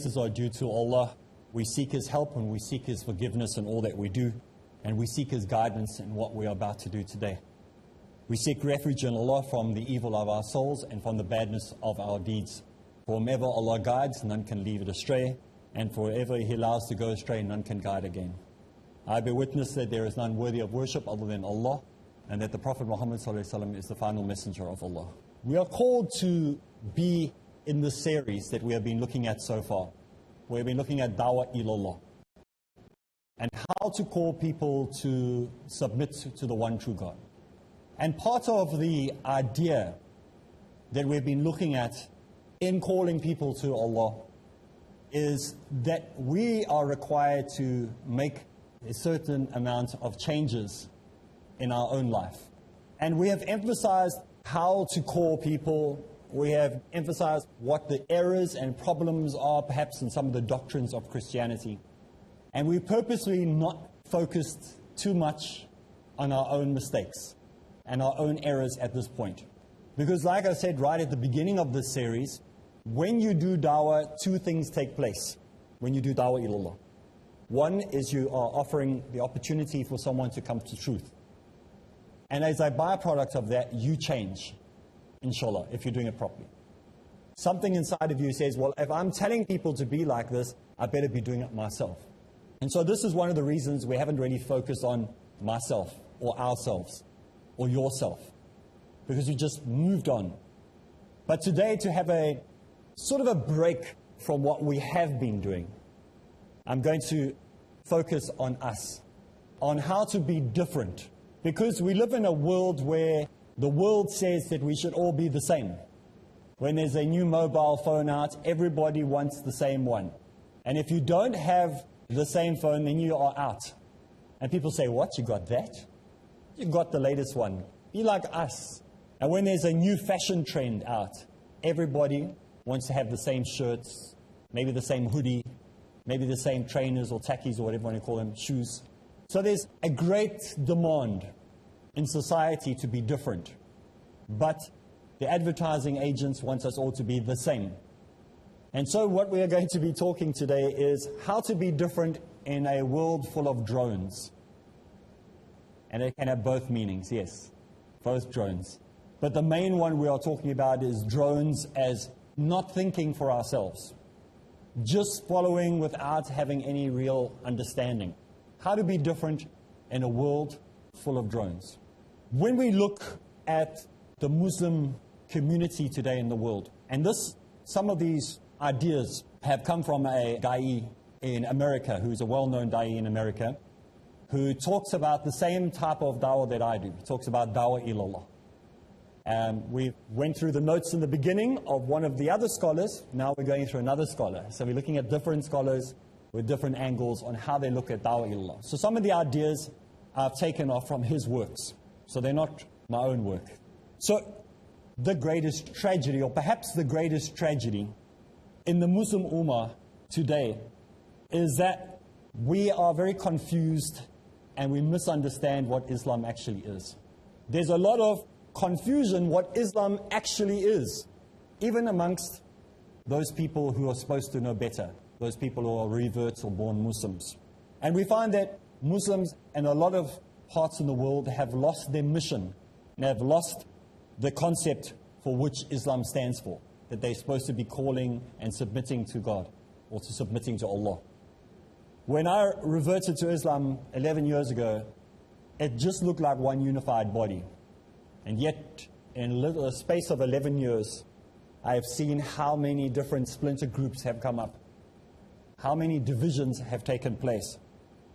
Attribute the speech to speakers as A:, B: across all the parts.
A: praises are due to Allah. We seek His help and we seek His forgiveness in all that we do. And we seek His guidance in what we are about to do today. We seek refuge in Allah from the evil of our souls and from the badness of our deeds. For whomever Allah guides, none can leave it astray. And for whoever He allows to go astray, none can guide again. I bear witness that there is none worthy of worship other than Allah, and that the Prophet Muhammad ﷺ is the final messenger of Allah. We are called to be in the series that we have been looking at so far. We have been looking at Dawah Ilallah, and how to call people to submit to the one true God. And part of the idea that we've been looking at in calling people to Allah is that we are required to make a certain amount of changes in our own life. And we have emphasized how to call people. We have emphasized what the errors and problems are perhaps in some of the doctrines of Christianity. And we purposely not focused too much on our own mistakes and our own errors at this point. Because like I said right at the beginning of this series, when you do dawah, two things take place when you do dawah ilallah. One is you are offering the opportunity for someone to come to truth. And as a byproduct of that, you change, inshallah, if you're doing it properly. Something inside of you says, well, if I'm telling people to be like this, I better be doing it myself. And so this is one of the reasons we haven't really focused on myself or ourselves or yourself, because we just moved on. But today, to have a sort of a break from what we have been doing, I'm going to focus on us, on how to be different. Because we live in a world where the world says that we should all be the same. When there's a new mobile phone out, everybody wants the same one. And if you don't have the same phone, then you are out. And people say, what, you got that? You got the latest one. Be like us. And when there's a new fashion trend out, everybody wants to have the same shirts, maybe the same hoodie, maybe the same trainers or tackies or whatever you want to call them, shoes. So there's a great demand in society to be different. But the advertising agents want us all to be the same. And so what we are going to be talking today is how to be different in a world full of drones. And it can have both meanings, yes, both drones. But the main one we are talking about is drones as not thinking for ourselves, just following without having any real understanding. How to be different in a world full of drones. When we look at the Muslim community today in the world, and some of these ideas have come from a da'i in America, who's a well-known da'i in America, who talks about the same type of dawah that I do. He talks about dawah ilallah. We went through the notes in the beginning of one of the other scholars. Now we're going through another scholar. So we're looking at different scholars with different angles on how they look at dawah ilallah. So some of the ideas I've taken off from his works. So they're not my own work. So the greatest tragedy, or perhaps the greatest tragedy in the Muslim Ummah today, is that we are very confused and we misunderstand what Islam actually is. There's a lot of confusion what Islam actually is, even amongst those people who are supposed to know better, those people who are reverts or born Muslims. And we find that Muslims in a lot of parts in the world have lost their mission and have lost the concept for which Islam stands for, that they're supposed to be calling and submitting to God or to submitting to Allah. When I reverted to Islam 11 years ago, it just looked like one unified body. And yet, in a space of 11 years, I have seen how many different splinter groups have come up, how many divisions have taken place.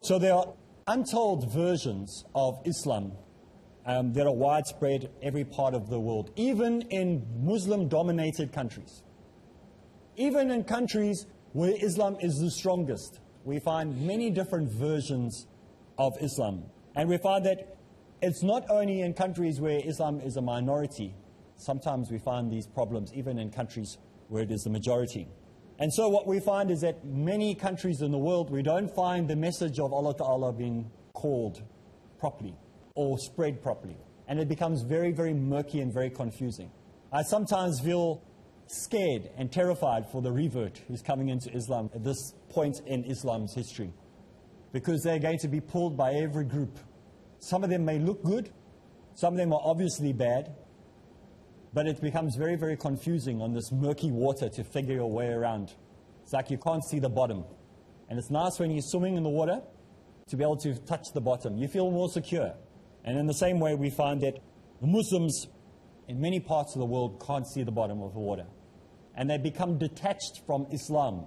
A: So there are untold versions of Islam that are widespread every part of the world, even in Muslim-dominated countries. Even in countries where Islam is the strongest, we find many different versions of Islam. And we find that it's not only in countries where Islam is a minority. Sometimes we find these problems even in countries where it is the majority. And so what we find is that many countries in the world, we don't find the message of Allah Ta'ala being called properly or spread properly. And it becomes very, very murky and very confusing. I sometimes feel scared and terrified for the revert who's coming into Islam at this point in Islam's history, because they're going to be pulled by every group. Some of them may look good, some of them are obviously bad, but it becomes very, very confusing on this murky water to figure your way around. It's like you can't see the bottom. And it's nice when you're swimming in the water to be able to touch the bottom. You feel more secure. And in the same way, we find that Muslims in many parts of the world can't see the bottom of the water. And they become detached from Islam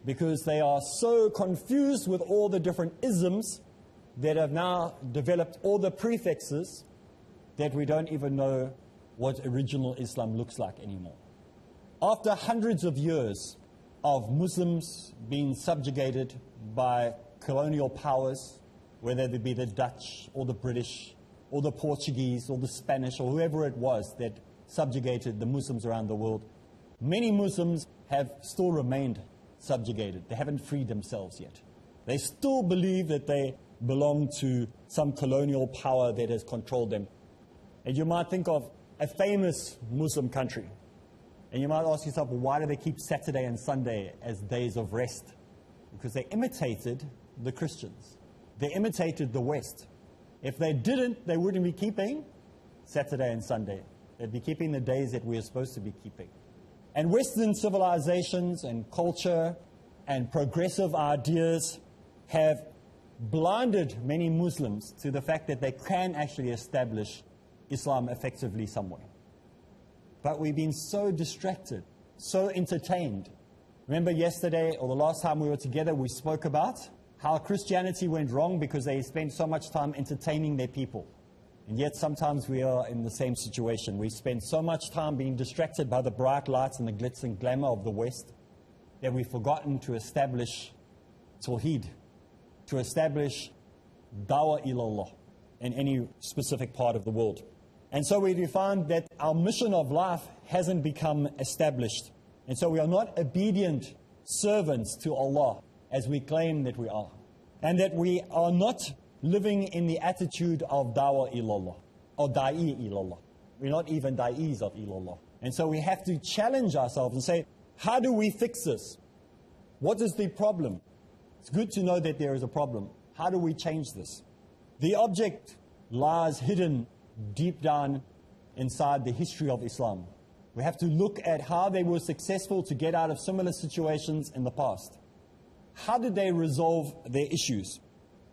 A: because they are so confused with all the different isms that have now developed all the prefixes that we don't even know what original Islam looks like anymore. After hundreds of years of Muslims being subjugated by colonial powers, whether they be the Dutch or the British or the Portuguese or the Spanish or whoever it was that subjugated the Muslims around the world, many Muslims have still remained subjugated. They haven't freed themselves yet. They still believe that they belong to some colonial power that has controlled them. And you might think of a famous Muslim country, and you might ask yourself, well, why do they keep Saturday and Sunday as days of rest? Because they imitated the Christians. They imitated the West. If they didn't, they wouldn't be keeping Saturday and Sunday. They'd be keeping the days that we're supposed to be keeping. And Western civilizations and culture and progressive ideas have blinded many Muslims to the fact that they can actually establish Islam effectively somewhere. But we've been so distracted, so entertained. Remember yesterday, or the last time we were together, we spoke about how Christianity went wrong because they spent so much time entertaining their people. And yet sometimes we are in the same situation. We spend so much time being distracted by the bright lights and the glitz and glamour of the West that we've forgotten to establish Tawheed, to establish Dawah Ilallah in any specific part of the world. And so we find that our mission of life hasn't become established. And so we are not obedient servants to Allah as we claim that we are. And that we are not living in the attitude of Dawah Ilallah or Da'i Ilallah. We're not even Da'is of Ilallah. And so we have to challenge ourselves and say, how do we fix this? What is the problem? It's good to know that there is a problem. How do we change this? The object lies hidden deep down inside the history of Islam. We have to look at how they were successful to get out of similar situations in the past. How did they resolve their issues?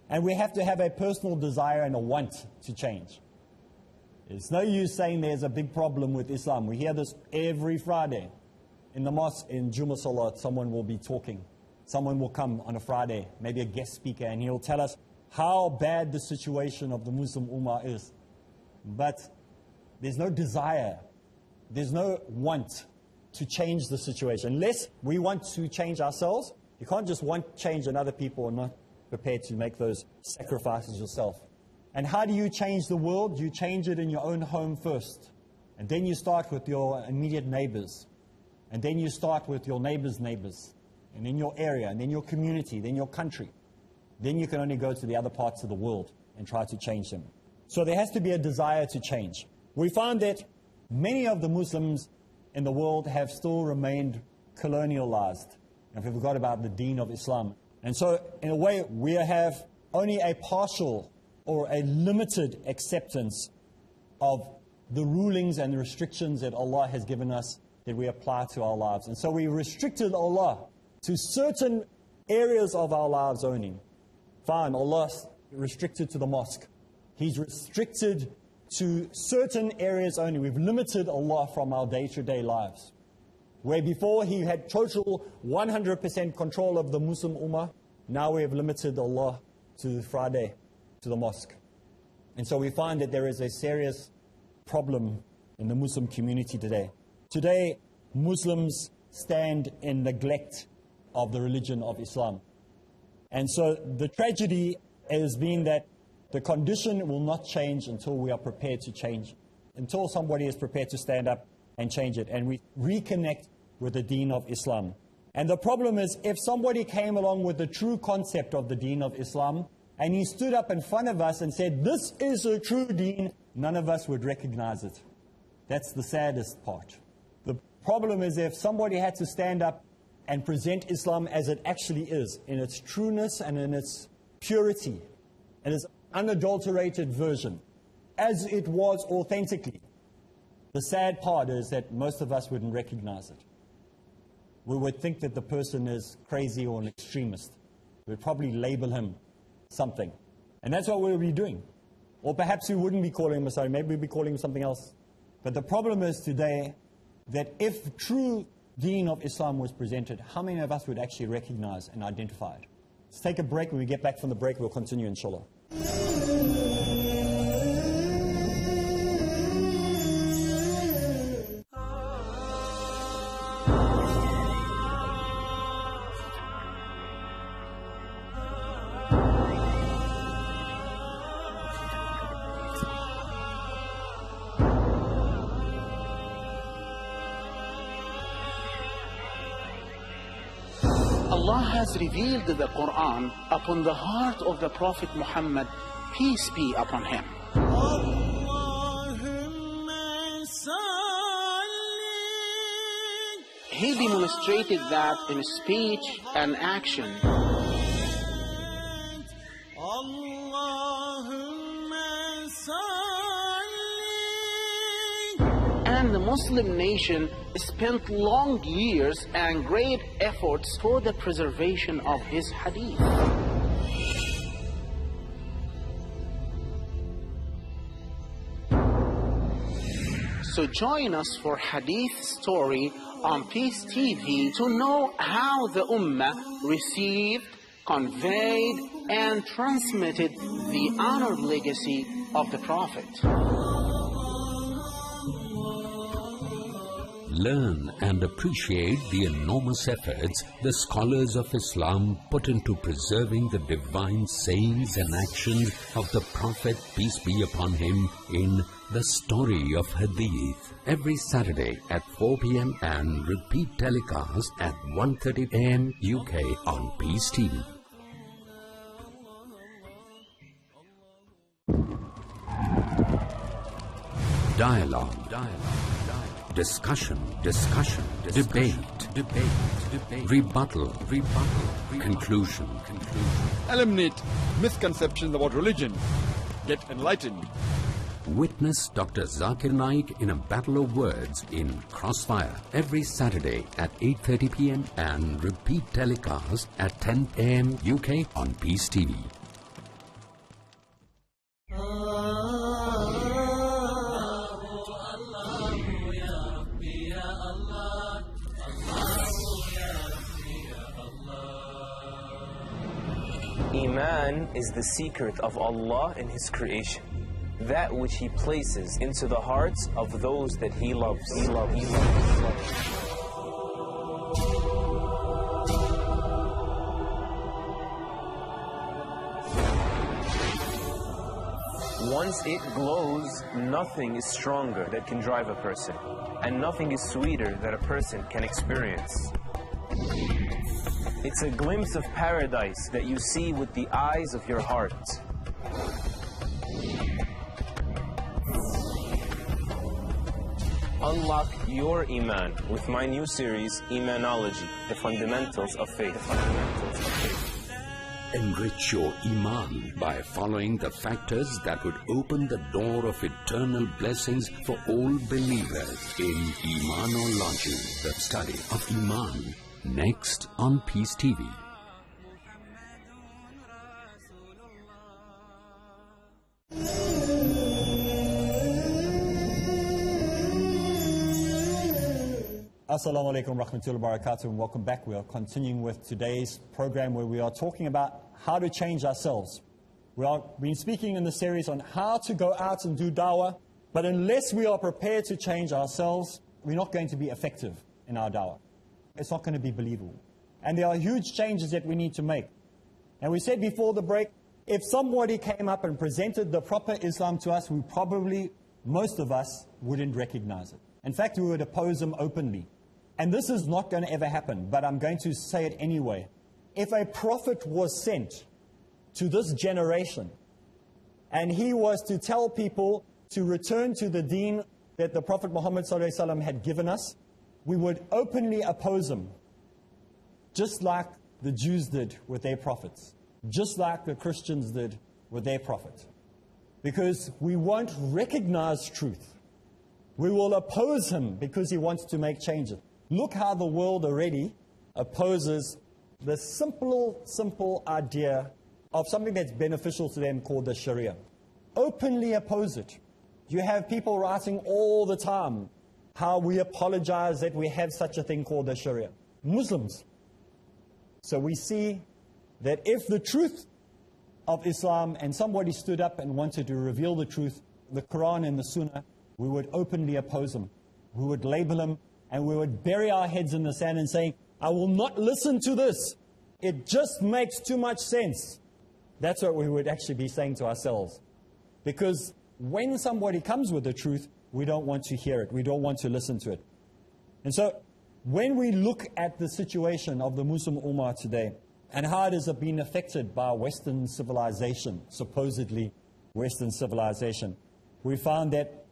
A: And we have to have a personal desire and a want to change. It's no use saying there's a big problem with Islam. We hear this every Friday. In the mosque, in Jummah Salat, someone will be talking. Someone will come on a Friday, maybe a guest speaker, and he'll tell us how bad the situation of the Muslim Ummah is. But there's no desire, there's no want to change the situation. Unless we want to change ourselves, you can't just want change and other people are not prepared to make those sacrifices yourself. And how do you change the world? You change it in your own home first. And then you start with your immediate neighbors. And then you start with your neighbors' neighbors. And then your area, and then your community, then your country. Then you can only go to the other parts of the world and try to change them. So there has to be a desire to change. We find that many of the Muslims in the world have still remained colonialized. And we forgot about the deen of Islam. And so, in a way, we have only a partial or a limited acceptance of the rulings and the restrictions that Allah has given us that we apply to our lives. And so we restricted Allah to certain areas of our lives only. Fine, Allah's restricted to the mosque. He's restricted to certain areas only. We've limited Allah from our day-to-day lives. Where before He had total 100% control of the Muslim Ummah, now we have limited Allah to Friday, to the mosque. And so we find that there is a serious problem in the Muslim community today. Today, Muslims stand in neglect of the religion of Islam. And so the tragedy has been that the condition will not change until we are prepared to change, until somebody is prepared to stand up and change it, and we reconnect with the deen of Islam. And the problem is, if somebody came along with the true concept of the deen of Islam, and he stood up in front of us and said, this is a true deen, none of us would recognize it. That's the saddest part. The problem is if somebody had to stand up and present Islam as it actually is, in its trueness and in its purity, and its unadulterated version, as it was authentically. The sad part is that most of us wouldn't recognize it. We would think that the person is crazy or an extremist. We'd probably label him something. And that's what we would be doing. Or perhaps we wouldn't be calling him a sorry, maybe we'd be calling him something else. But the problem is today that if true deen of Islam was presented, how many of us would actually recognize and identify it? Let's take a break. When we get back from the break, we'll continue, inshallah.
B: Allah has revealed the Quran upon the heart of the Prophet Muhammad, peace be upon him. He demonstrated that in speech and action. And the Muslim nation spent long years and great efforts for the preservation of his hadith. So join us for Hadith Story on Peace TV to know how the Ummah received, conveyed, and transmitted the honored legacy of the Prophet.
C: Learn and appreciate the enormous efforts the scholars of Islam put into preserving the divine sayings and actions of the Prophet, peace be upon him, in the Story of Hadith. Every Saturday at 4 p.m. and repeat telecast at 1:30 a.m. UK on Peace TV. Dialogue. Discussion, debate, rebuttal, conclusion.
D: Eliminate misconceptions about religion. Get enlightened.
C: Witness Dr. Zakir Naik in a battle of words in Crossfire every Saturday at 8:30 p.m. and repeat telecast at 10 a.m. UK on Peace TV.
E: Iman is the secret of Allah in His creation, that which He places into the hearts of those that He loves. Once it glows, nothing is stronger that can drive a person, and nothing is sweeter that a person can experience. It's a glimpse of paradise that you see with the eyes of your heart. Unlock your Iman with my new series, Imanology, The Fundamentals of Faith.
C: Enrich your Iman by following the factors that would open the door of eternal blessings for all believers in Imanology, the study of Iman. Next on Peace TV.
A: Assalamu alaikum rahmatullahi wa barakatuh, and welcome back. We are continuing with today's program where we are talking about how to change ourselves. We've been speaking in the series on how to go out and do dawah, but unless we are prepared to change ourselves, we're not going to be effective in our dawah. It's not going to be believable. And there are huge changes that we need to make. And we said before the break, if somebody came up and presented the proper Islam to us, we probably, most of us, wouldn't recognize it. In fact, we would oppose them openly. And this is not going to ever happen, but I'm going to say it anyway. If a prophet was sent to this generation, and he was to tell people to return to the deen that the Prophet Muhammad ﷺ had given us, we would openly oppose him, just like the Jews did with their prophets, just like the Christians did with their prophet. Because we won't recognize truth. We will oppose him because he wants to make changes. Look how the world already opposes the simple idea of something that's beneficial to them called the Sharia. Openly oppose it. You have people writing all the time how we apologize that we have such a thing called the Sharia. Muslims. So we see that if the truth of Islam and somebody stood up and wanted to reveal the truth, the Quran and the Sunnah, we would openly oppose him. We would label him and we would bury our heads in the sand and say, I will not listen to this. It just makes too much sense. That's what we would actually be saying to ourselves. Because when somebody comes with the truth, we don't want to hear it. We don't want to listen to it. And so when we look at the situation of the Muslim Ummah today and how it has been affected by Western civilization, supposedly Western civilization, we found that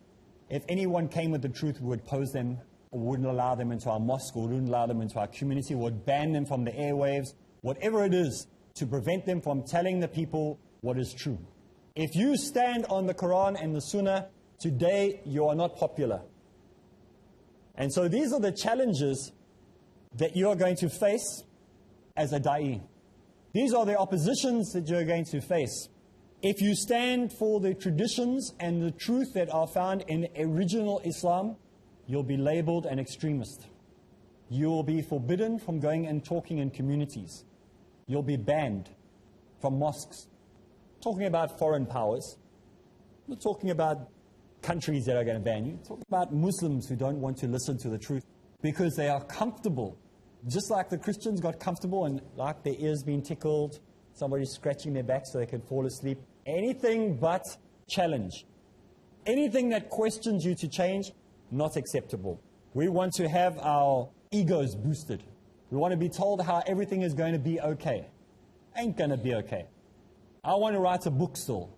A: if anyone came with the truth, we would oppose them, or wouldn't allow them into our mosque, or wouldn't allow them into our community, would ban them from the airwaves, whatever it is, to prevent them from telling the people what is true. If you stand on the Quran and the Sunnah, today you are not popular. And so these are the challenges that you are going to face as a da'i. These are the oppositions that you're going to face. If you stand for the traditions and the truth that are found in original Islam, you'll be labeled an extremist. You will be forbidden from going and talking in communities. You'll be banned from mosques. Talking about foreign powers. We're talking about countries that are going to ban you. Talking about Muslims who don't want to listen to the truth because they are comfortable. Just like the Christians got comfortable and like their ears being tickled, somebody scratching their back so they can fall asleep. Anything but challenge. Anything that questions you to change, not acceptable. We want to have our egos boosted. We want to be told how everything is going to be okay. Ain't going to be okay. I want to write a book still.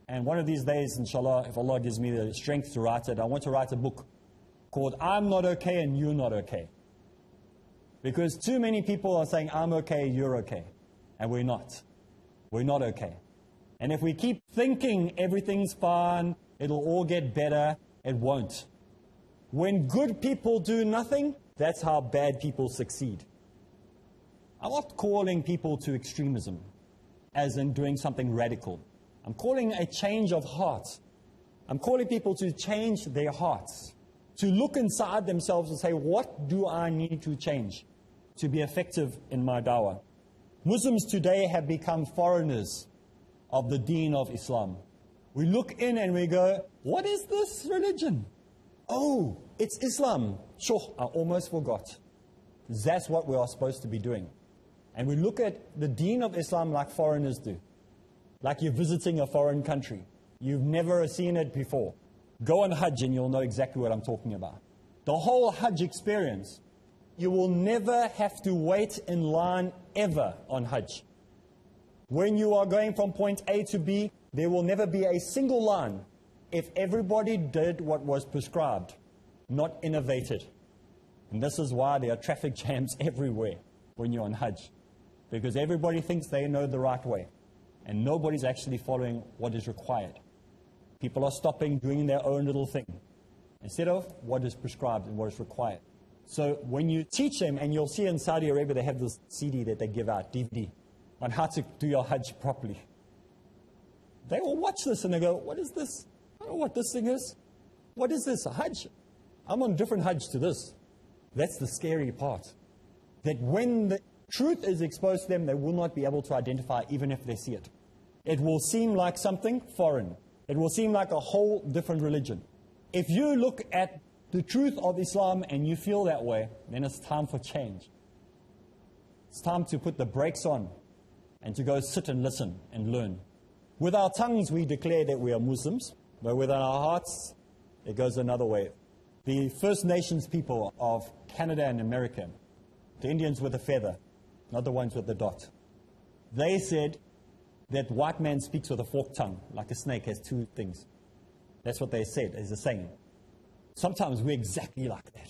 A: And one of these days, inshallah, if Allah gives me the strength to write it, I want to write a book called I'm Not Okay and You're Not Okay. Because too many people are saying, I'm okay, you're okay. And we're not. We're not okay. And if we keep thinking everything's fine, it'll all get better, it won't. When good people do nothing, that's how bad people succeed. I'm not calling people to extremism, as in doing something radical. I'm calling a change of heart. I'm calling people to change their hearts, to look inside themselves and say, what do I need to change to be effective in my dawah? Muslims today have become foreigners of the deen of Islam. We look in and we go, what is this religion? Oh, it's Islam. Sure, I almost forgot. That's what we are supposed to be doing. And we look at the deen of Islam like foreigners do. Like you're visiting a foreign country. You've never seen it before. Go on Hajj and you'll know exactly what I'm talking about. The whole Hajj experience, you will never have to wait in line ever on Hajj. When you are going from point A to B, there will never be a single line if everybody did what was prescribed, not innovated. And this is why there are traffic jams everywhere when you're on Hajj. Because everybody thinks they know the right way. And nobody's actually following what is required. People are stopping, doing their own little thing, instead of what is prescribed and what is required. So when you teach them, and you'll see in Saudi Arabia, they have this CD that they give out, DVD, on how to do your Hajj properly. They will watch this and they go, what is this? I don't know what this thing is. What is this, a Hajj? I'm on a different Hajj to this. That's the scary part. That when the truth is exposed to them, they will not be able to identify even if they see it. It will seem like something foreign. It will seem like a whole different religion. If you look at the truth of Islam and you feel that way, then it's time for change. It's time to put the brakes on and to go sit and listen and learn. With our tongues, we declare that we are Muslims, but with our hearts, it goes another way. The First Nations people of Canada and America, the Indians with a feather, not the ones with the dot, they said that white man speaks with a forked tongue, like a snake has two things. That's what they said, as a saying. Sometimes we're exactly like that.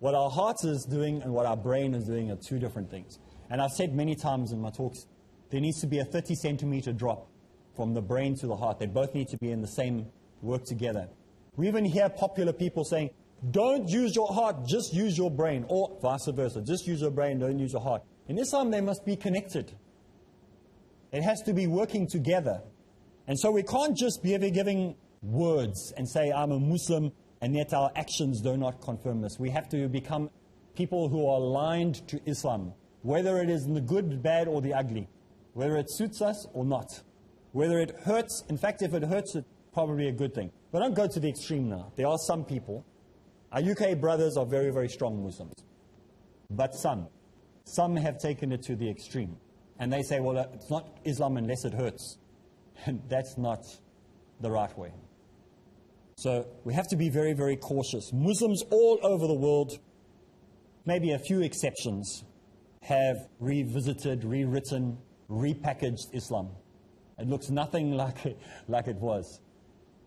A: What our heart is doing and what our brain is doing are two different things. And I've said many times in my talks, there needs to be a 30 centimeter drop from the brain to the heart. They both need to be in the same work together. We even hear popular people saying, don't use your heart, just use your brain, or vice versa. Just use your brain, don't use your heart. In Islam, they must be connected. It has to be working together. And so we can't just be ever giving words and say, I'm a Muslim, and yet our actions do not confirm this. We have to become people who are aligned to Islam, whether it is in the good, bad, or the ugly, whether it suits us or not, whether it hurts. In fact, if it hurts, it's probably a good thing. But don't go to the extreme now. There are some people. Our UK brothers are very, very strong Muslims. But some have taken it to the extreme. And they say, well, it's not Islam unless it hurts. And that's not the right way. So we have to be very, very cautious. Muslims all over the world, maybe a few exceptions, have revisited, rewritten, repackaged Islam. It looks nothing like it was.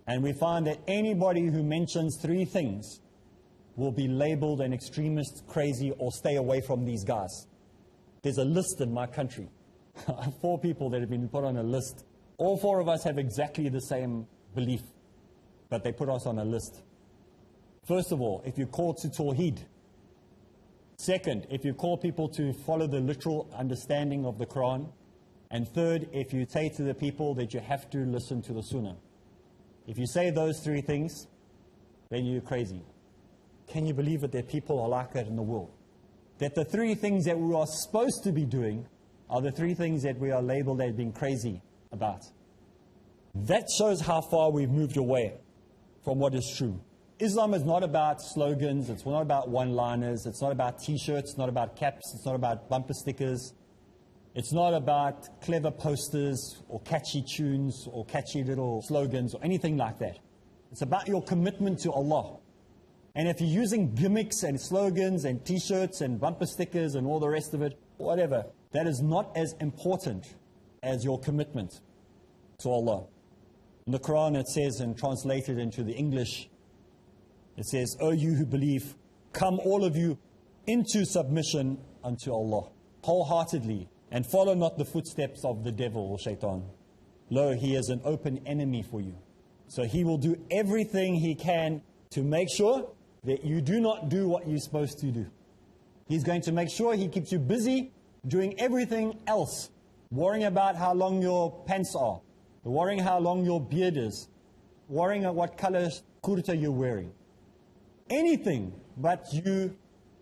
A: And we find that anybody who mentions three things will be labeled an extremist, crazy, or stay away from these guys. There's a list in my country. 4 people that have been put on a list. All 4 of us have exactly the same belief, but they put us on a list. First of all, if you call to Tawheed. Second, if you call people to follow the literal understanding of the Quran. And third, if you say to the people that you have to listen to the Sunnah. If you say those 3 things, then you're crazy. Can you believe that there are people are like that in the world? That the 3 things that we are supposed to be doing are the 3 things that we are labeled as being crazy about. That shows how far we've moved away from what is true. Islam is not about slogans, it's not about one-liners, it's not about t-shirts, it's not about caps, it's not about bumper stickers, it's not about clever posters or catchy tunes or catchy little slogans or anything like that. It's about your commitment to Allah. And if you're using gimmicks and slogans and t-shirts and bumper stickers and all the rest of it, whatever, that is not as important as your commitment to Allah. In the Quran it says, and translated into the English, it says, O you who believe, come all of you into submission unto Allah, wholeheartedly, and follow not the footsteps of the devil or shaitan. Lo, he is an open enemy for you. So he will do everything he can to make sure that you do not do what you're supposed to do. He's going to make sure he keeps you busy doing everything else, worrying about how long your pants are, worrying how long your beard is, worrying about what color kurta you're wearing. Anything but you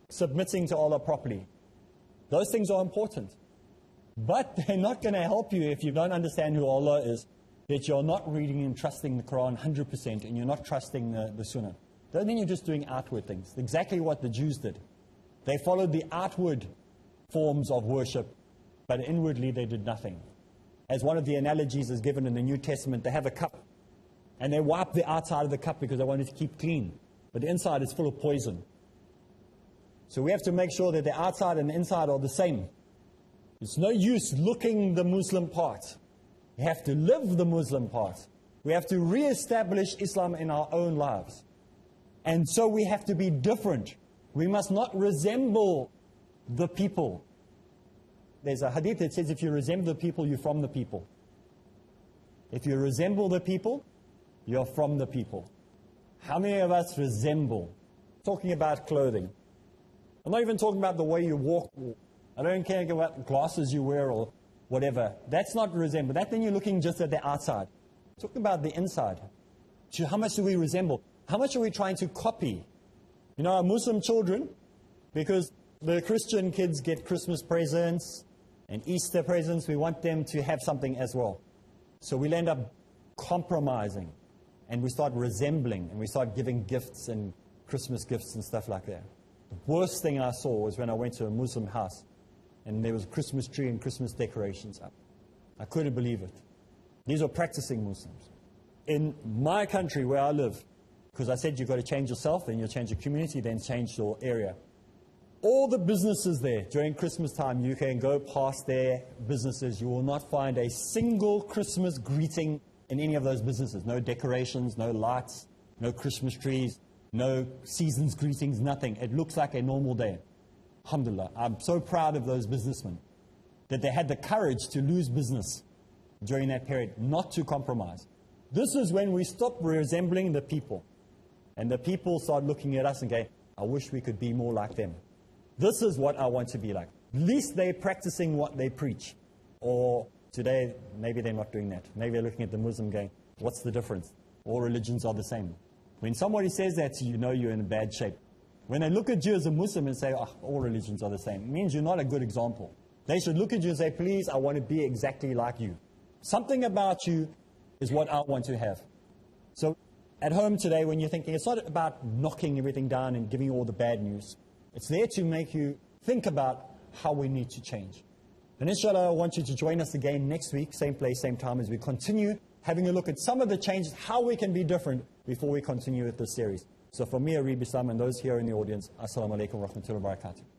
A: submitting to Allah properly. Those things are important. But they're not going to help you if you don't understand who Allah is, that you're not reading and trusting the Quran 100% and you're not trusting the Sunnah. Don't think you're just doing outward things. Exactly what the Jews did. They followed the outward forms of worship, but inwardly they did nothing. As one of the analogies is given in the New Testament, they have a cup and they wipe the outside of the cup because they want it to keep clean. But the inside is full of poison. So we have to make sure that the outside and the inside are the same. It's no use looking the Muslim part. We have to live the Muslim part. We have to re-establish Islam in our own lives. And so we have to be different. We must not resemble the people. There's a hadith that says if you resemble the people, you're from the people. If you resemble the people, you're from the people. How many of us resemble? Talking about clothing. I'm not even talking about the way you walk. I don't care about the glasses you wear or whatever. That's not resemble. That's when you're looking just at the outside. Talking about the inside. So how much do we resemble? How much are we trying to copy? You know, our Muslim children, because the Christian kids get Christmas presents and Easter presents, we want them to have something as well. So we'll end up compromising and we start resembling and we start giving gifts and Christmas gifts and stuff like that. The worst thing I saw was when I went to a Muslim house and there was a Christmas tree and Christmas decorations up. I couldn't believe it. These are practicing Muslims. In my country where I live, because I said you've got to change yourself, then you'll change your community, then change your area. All the businesses there, during Christmas time, you can go past their businesses. You will not find a single Christmas greeting in any of those businesses. No decorations, no lights, no Christmas trees. No season's greetings, nothing. It looks like a normal day. Alhamdulillah. I'm so proud of those businessmen that they had the courage to lose business during that period, not to compromise. This is when we stop resembling the people. And the people start looking at us and going, I wish we could be more like them. This is what I want to be like. At least they're practicing what they preach. Or today, maybe they're not doing that. Maybe they're looking at the Muslim going, what's the difference? All religions are the same. When somebody says that to you, know you're in bad shape. When they look at you as a Muslim and say, oh, all religions are the same, it means you're not a good example. They should look at you and say, please, I want to be exactly like you. Something about you is what I want to have. So at home today, when you're thinking, it's not about knocking everything down and giving you all the bad news. It's there to make you think about how we need to change. And inshallah, I want you to join us again next week, same place, same time, as we continue having a look at some of the changes, how we can be different before we continue with this series. So for me, Areeb Islam, and those here in the audience, Assalamu alaikum wa rahmatullahi wa barakatuh.